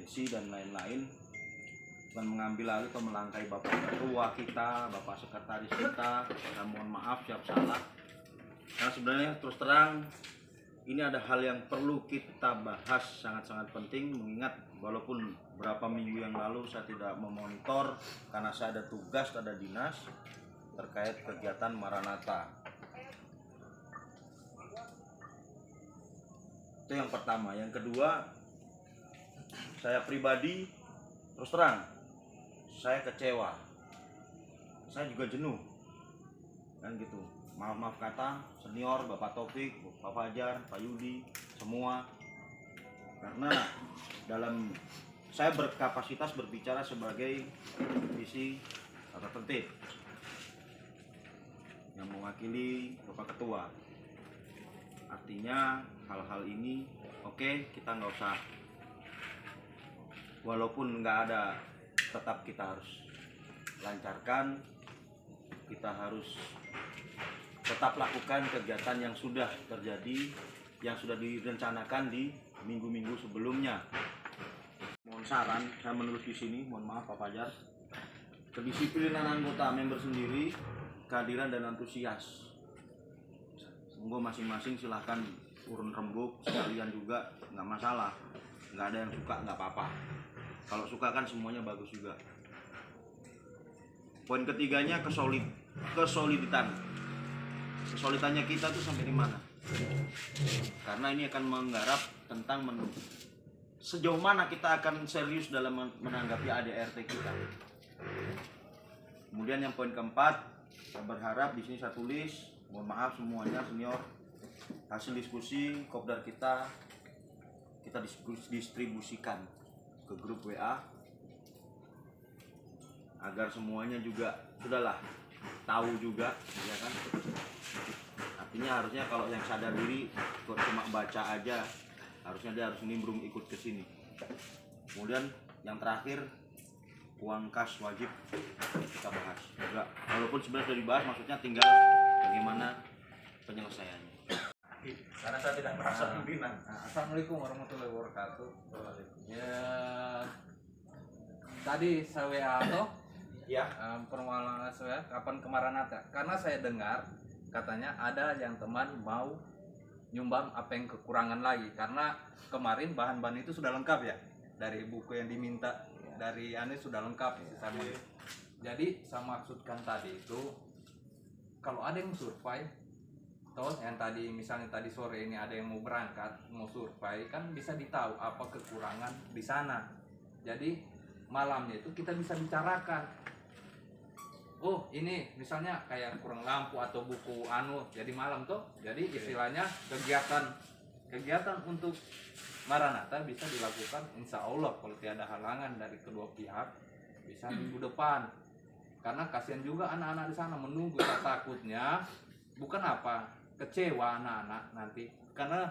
atensi dan lain-lain, bukan mengambil alih atau melangkai Bapak Ketua kita, Bapak Sekretaris kita. Saya mohon maaf siap salah. Karena sebenarnya terus terang ini ada hal yang perlu kita bahas, sangat-sangat penting, mengingat walaupun berapa minggu yang lalu saya tidak memonitor karena saya ada tugas, ada dinas terkait kegiatan Maranatha. Itu yang pertama. Yang kedua, saya pribadi terus terang saya kecewa, saya juga jenuh kan gitu. Maaf kata senior Bapak Taufik, Pak Fajar, Pak Yudi, semua, karena dalam saya berkapasitas berbicara sebagai divisi tata tertib yang mewakili Bapak Ketua. Artinya hal-hal ini oke, kita nggak usah, walaupun nggak ada, tetap kita harus lancarkan, kita harus tetap lakukan kegiatan yang sudah terjadi, yang sudah direncanakan di minggu-minggu sebelumnya. Mohon saran, saya menulis di sini, mohon maaf Pak Fajar, kedisiplinan anggota member sendiri, kehadiran dan antusias. Monggo masing-masing silahkan urun rembuk sekalian juga, nggak masalah, nggak ada yang suka, nggak apa-apa. Kalau suka kan semuanya bagus juga. Poin ketiganya kesoliditan. Kesolidannya kita tuh sampai di mana? Karena ini akan menggarap tentang sejauh mana kita akan serius dalam menanggapi ADRT kita. Kemudian yang poin keempat, saya berharap di sini saya tulis, mohon maaf semuanya senior, hasil diskusi kopdar kita distribusikan ke grup WA agar semuanya juga sudahlah tahu juga, ya kan. Artinya harusnya kalau yang sadar diri cuma baca aja, harusnya dia harus nimbrung ikut ke sini. Kemudian yang terakhir, uang kas wajib kita bahas juga, walaupun sebenarnya sudah dibahas, maksudnya tinggal bagaimana penyelesaiannya. Karena saya tidak merasa pimpinan. Assalamualaikum warahmatullahi wabarakatuh. Ya, tadi saya WA toh, Ya. permohonan saya kapan ke Maranatha, karena saya dengar katanya ada yang teman mau nyumbang apa yang kekurangan lagi, karena kemarin bahan-bahan itu sudah lengkap ya, dari buku yang diminta dari Anies sudah lengkap. Jadi saya maksudkan tadi itu kalau ada yang survei toh, yang tadi misalnya tadi sore ini ada yang mau berangkat mau survei, kan bisa ditahu apa kekurangan di sana. Jadi malamnya itu kita bisa bicarakan, oh ini misalnya kayak kurang lampu atau buku jadi malam tuh, jadi istilahnya kegiatan untuk Maranatha bisa dilakukan insya Allah kalau tiada halangan dari kedua pihak bisa minggu depan. Karena kasihan juga anak-anak di sana menunggu, takutnya bukan apa kecewa anak-anak nanti, karena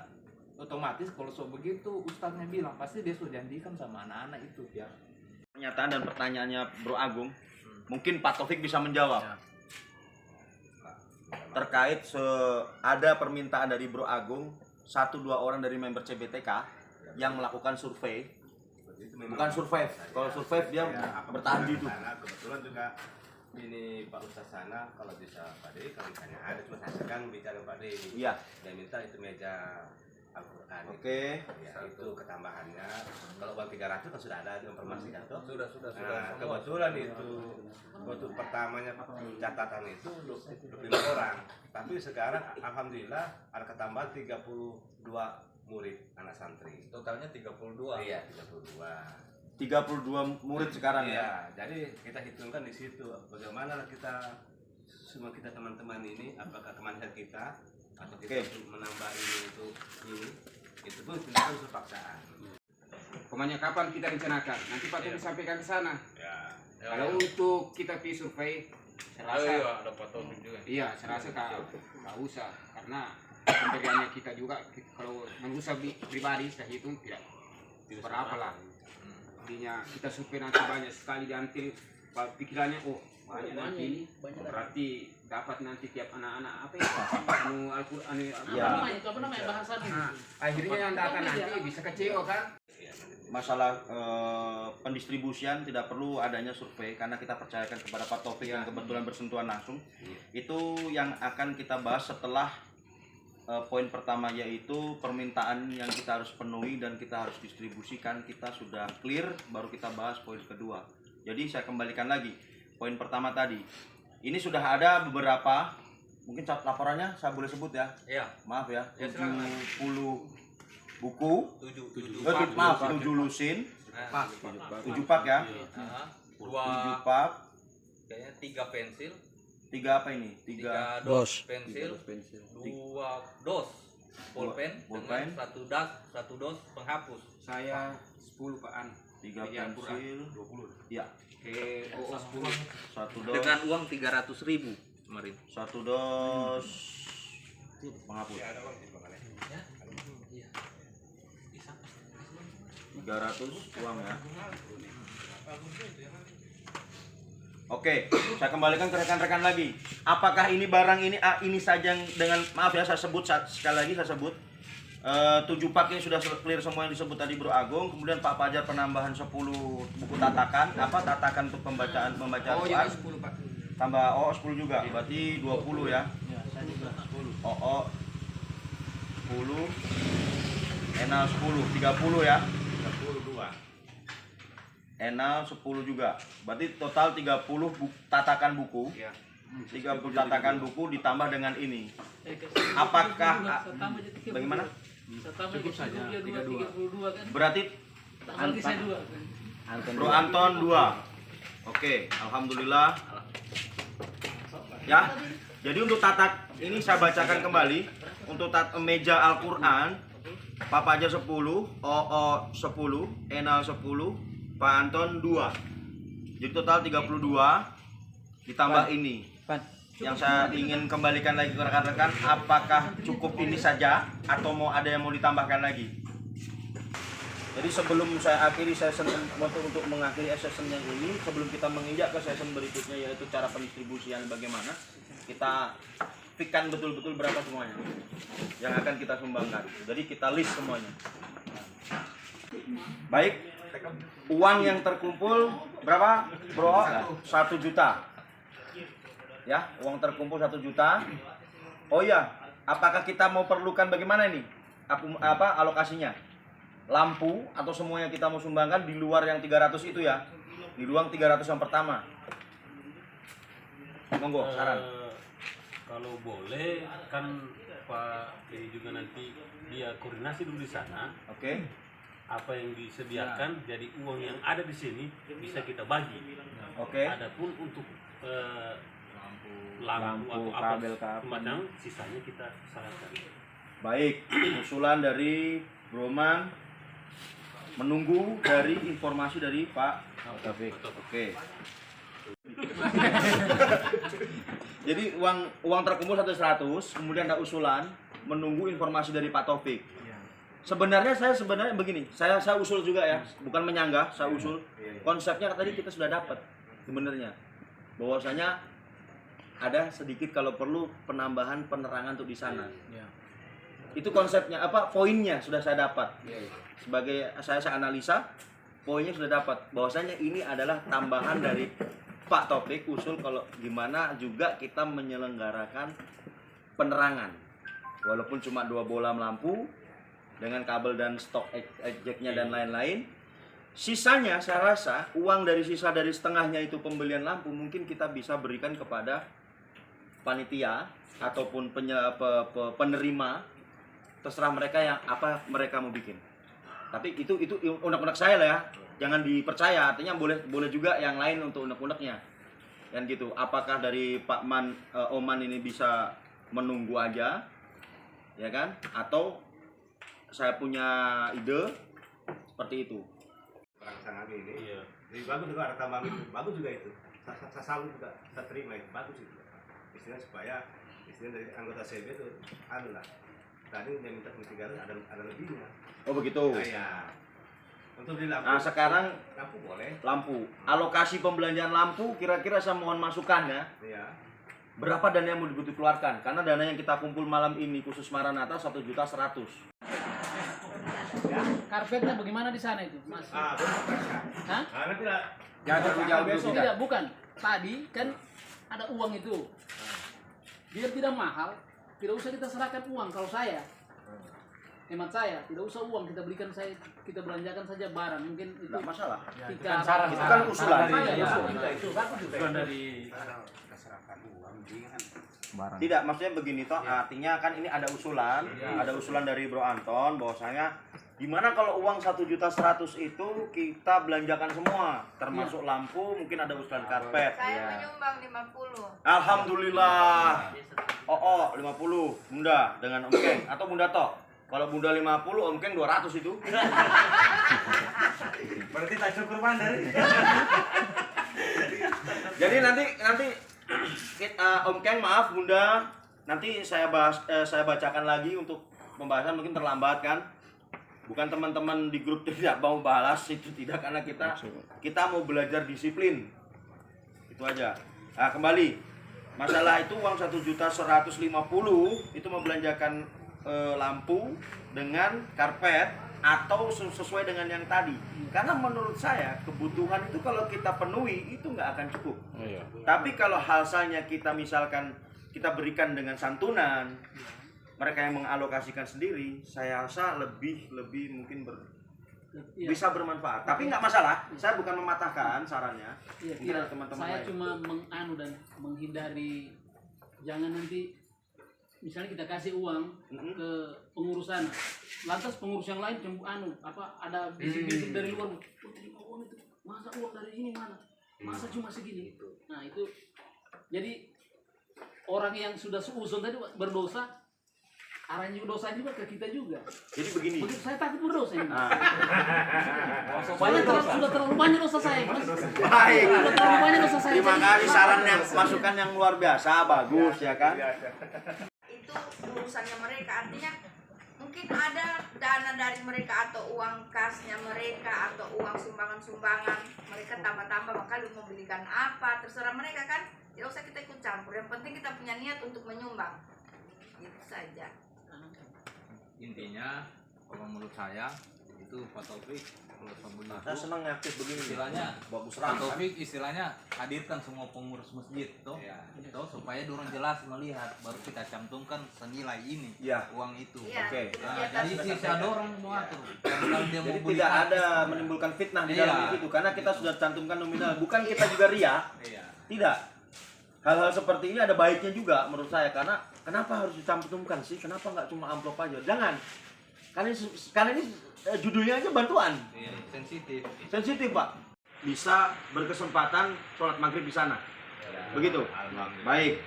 otomatis kalau begitu ustadznya bilang pasti dia sudah janjikan sama anak-anak itu ya. Pernyataan dan pertanyaannya Bro Agung, mungkin Pak Taufik bisa menjawab ya. Terkait ada permintaan dari Bro Agung 1-2 orang dari member CBTK yang melakukan survei. Bukan survei, kalau survei dia bertahan di itu. Kebetulan juga ini Pak Ustaz sana, kalau bisa Pak Dedi, kalau misalnya ada, cuma saya sedang bicara Pak Dedi. Iya. Dia minta itu meja Al-Quran. Oke. Ya, itu ketambahannya. Kalau uang 300 kan sudah ada informasikan toh. Sudah. Nah, kebetulan itu waktu pertamanya catatan itu 25 orang. Tapi sekarang alhamdulillah ada ketambahan 32 murid anak santri. Totalnya 32. Iya, 32. 32 murid sekarang ya. Ya, jadi kita hitungkan di situ bagaimana kita semua kita teman-teman ini, apakah kemampuan kita atau kita untuk menambah ini untuk ini, itu pun tidak unsur paksaan. Pokoknya kapan kita rencanakan, nanti Pak Taufik sampaikan ke sana. Ya. Kalau untuk kita pergi survei, saya rasa ada Pak Taufik juga. iya, saya rasa nggak usah, karena pemberiannya kita juga kalau menurut saya pribadi saya hitung tidak berapa lah. Artinya kita survei nanti banyak sekali diantil, pikirannya banyak nanti ini, berarti dapat nanti tiap anak-anak apa ya, Al-Quran ya. Apa namanya bahasa akhirnya yang datang nanti bisa kecewa kan. masalah pendistribusian tidak perlu adanya survei karena kita percayakan kepada Pak Taufik yang kebetulan bersentuhan langsung. Itu yang akan kita bahas setelah poin pertama, yaitu permintaan yang kita harus penuhi dan kita harus distribusikan. Kita sudah clear, baru kita bahas poin kedua. Jadi saya kembalikan lagi poin pertama tadi. Ini sudah ada beberapa, mungkin laporannya saya boleh sebut ya. Iya. Maaf ya, Ya, silakan. 70 buku, 7 maaf 7 lusin, 7 pak ya, 7 pak, kayaknya 3 pensil, 3 apa ini? 3 dos pensil, 2 dos pulpen Pulpen. dengan 1 das, 1 dos penghapus. Saya 10 Pak An. 3 Media Al-Quran. pensil, 20. ya, OO 10. 1 dos, Dengan uang 300.000 kemarin. 1 dos penghapus, 300 uang ya. Oke, saya kembalikan ke rekan-rekan lagi. Apakah ini barang ini saja yang dengan, maaf ya saya sebut sekali lagi saya sebut 7 pak ini sudah clear semua yang disebut tadi Bro Agung. Kemudian Pak Fajar penambahan 10 buku tatakan, tatakan untuk pembacaan Oh Quran. ya 10 Pak. Tambah 10 juga, berarti 20 ya. OO 10, Enal 10, 30 ya. 32. Enal 10 juga. Berarti total 30 tatakan buku. Ya. 30 tatakan buku ditambah dengan ini. Apakah bagaimana? Cukup saja 32 kan. Berarti Tambah lagi saya 2 kan. Bro Anton 2. Oke, alhamdulillah. Ya. Jadi untuk tatak ini saya bacakan kembali. Untuk meja Al-Qur'an Pak Fajar 10, OO 10, Enal 10, Pak Anton 2. Jadi total 32 ditambah ini. Yang saya ingin kembalikan lagi ke rekan-rekan, apakah cukup ini saja atau mau ada yang mau ditambahkan lagi? Jadi sebelum saya akhiri session untuk mengakhiri session yang ini, sebelum kita menginjak ke session berikutnya yaitu cara pendistribusian bagaimana, kita pikirkan betul-betul berapa semuanya yang akan kita sumbangkan. Jadi kita list semuanya. Baik, uang yang terkumpul berapa Bro? 1 juta. Ya, uang terkumpul 1 juta. Oh iya, apakah kita mau perlukan bagaimana ini? Alokasinya? Lampu atau semua yang kita mau sumbangkan di luar yang 300 itu ya? Di luar 300 yang pertama. Monggo, saran. Kalau boleh kan Pak ini juga nanti dia koordinasi dulu di sana. Oke. Apa yang disediakan jadi uang yang ada di sini bisa kita bagi. Oke. Adapun untuk lampu atau apa semacam sisanya kita salahkan. Baik, usulan dari Broman menunggu dari informasi dari Pak Taufik. Oke. Jadi uang terkumpul 100, kemudian ada usulan menunggu informasi dari Pak Taufik. Sebenarnya begini, saya usul juga ya, bukan menyanggah, saya usul. Konsepnya tadi kita sudah dapat sebenarnya. Bahwasanya ada sedikit kalau perlu penambahan penerangan untuk di sana. Itu konsepnya, poinnya sudah saya dapat. Sebagai saya analisa, poinnya sudah dapat. Bahwasanya ini adalah tambahan dari Pak Taufik usul kalau gimana juga kita menyelenggarakan penerangan. Walaupun cuma 2 bolam lampu dengan kabel dan stok jacknya dan lain-lain. Sisanya saya rasa uang dari setengahnya itu pembelian lampu mungkin kita bisa berikan kepada panitia ataupun penerima, terserah mereka yang apa mereka mau bikin. Tapi itu unek-unek saya lah ya. Jangan dipercaya, artinya boleh juga yang lain untuk unek-uneknya. Dan gitu. Apakah dari Pak Oman ini bisa menunggu aja, ya kan? Atau saya punya ide seperti itu. Perang kami ini. Iya. Jadi bagus juga ada tambahan itu. Bagus juga itu. Saya selalu juga kita terima itu. Bagus itu. Istilahnya supaya dari anggota CB itu lah. Tadi yang minta 300 ada lebihnya. Oh begitu. Ya. Untuk di lampu. Nah sekarang lampu boleh. lampu. Alokasi pembelanjaan lampu kira-kira saya mohon masukan ya. Iya. Berapa dana yang mau dikeluarkan? Karena dana yang kita kumpul malam ini khusus Maranatha 1.100.000. Karpetnya bagaimana di sana itu, Mas? Hah? Nanti lah. Jangan terlalu jauh dulu kita. Tidak, bukan. Tadi kan ada uang itu. Biar tidak mahal, tidak usah kita serahkan uang. Kalau saya, hemat saya, tidak usah uang, kita belikan kita belanjakan saja barang. Mungkin itu Nggak masalah. kita Itu kan usulan. Bukan dari Kita serahkan uang, jangan. Tidak, maksudnya begini toh, artinya kan ini ada usulan dari Bro Anton bahwasanya gimana kalau uang 1.100.000 itu kita belanjakan semua, termasuk lampu, mungkin ada usulan karpet. Saya menyumbang 50. Alhamdulillah. 50 Bunda dengan Om Keng atau Bunda toh. Kalau Bunda 50, Om Keng 200 itu. Berarti tak cukup dari. Jadi nanti Om Keng, maaf Bunda, nanti saya bacakan lagi untuk pembahasan, mungkin terlambat kan. Bukan teman-teman di grup tidak mau balas, itu tidak, karena kita mau belajar disiplin. Itu aja. Nah, kembali. Masalah itu uang 1.150.000 itu membelanjakan lampu dengan karpet atau sesuai dengan yang tadi. Karena menurut saya kebutuhan itu kalau kita penuhi itu nggak akan cukup. Tapi kalau halnya kita misalkan kita berikan dengan santunan, mereka yang mengalokasikan sendiri, saya rasa lebih mungkin Iya. bisa bermanfaat. Tapi nggak masalah, saya bukan mematahkan sarannya. Iya, Mungkin ada tidak. teman-teman Saya lain. cuma menganu dan menghindari, jangan nanti misalnya kita kasih uang ke pengurusan, lantas pengurus yang lain ada bisik-bisik dari luar, terima uang itu, masa uang dari sini mana, masa cuma segini. Nah itu, jadi orang yang sudah seuzon tadi berdosa, arahnya dosa juga ke kita juga. Jadi begini. Begitu saya takut berdosa ini. Nah, Sudah terlalu banyak dosa saya, Mas. baik. Sudah terlalu banyak dosa saya. Terima Jadi, kasih saran yang masukan yang luar biasa, bagus ya kan. Itu urusannya mereka, artinya mungkin ada dana dari mereka atau uang kasnya mereka atau uang sumbangan-sumbangan mereka tambah-tambah, maka lu mau belikan apa terserah mereka kan, tidak usah kita ikut campur, yang penting kita punya niat untuk menyumbang, itu saja. Intinya kalau menurut saya itu Pak Taufik kalau sebelum Saya senang aktif begini. istilahnya bagus Pak ramah. Taufik istilahnya hadirkan semua pengurus masjid tuh, supaya dorong jelas melihat, baru kita cantumkan senilai ini Iya. uang itu. Iya, Oke. itu Nah, kegiatan jadi sisa dorong mau atur. Kalau dia mau Jadi beli tidak karpet, ada menimbulkan fitnah di Iya. dalam itu karena kita sudah cantumkan nominal. Bukan kita juga ria, Iya. tidak. Hal-hal seperti ini ada baiknya juga menurut saya, karena kenapa harus dicantumkan sih? Kenapa nggak cuma amplop aja? Jangan. Karena ini judulnya aja bantuan. Iya, sensitif. Sensitif, Pak. Bisa berkesempatan sholat maghrib di sana. Begitu. Baik.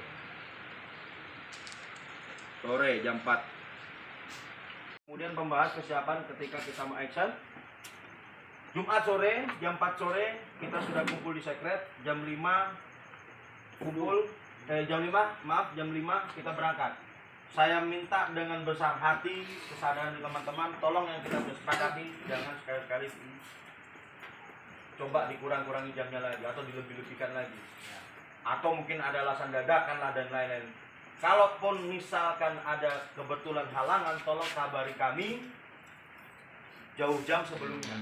Sore jam 4. Kemudian membahas kesiapan ketika kita mau action. Jumat sore jam 4 sore kita sudah kumpul di sekret. Jam 5 kumpul. Jam 5 kita berangkat. Saya minta dengan besar hati kesadaran teman-teman, tolong yang kita sudah sepakati jangan sekali-sekali coba dikurang-kurangi jamnya lagi atau dilebih-lebihkan lagi, atau mungkin ada alasan dadakan lah dan lain-lain. Kalaupun misalkan ada kebetulan halangan, tolong kabari kami jauh jam sebelumnya.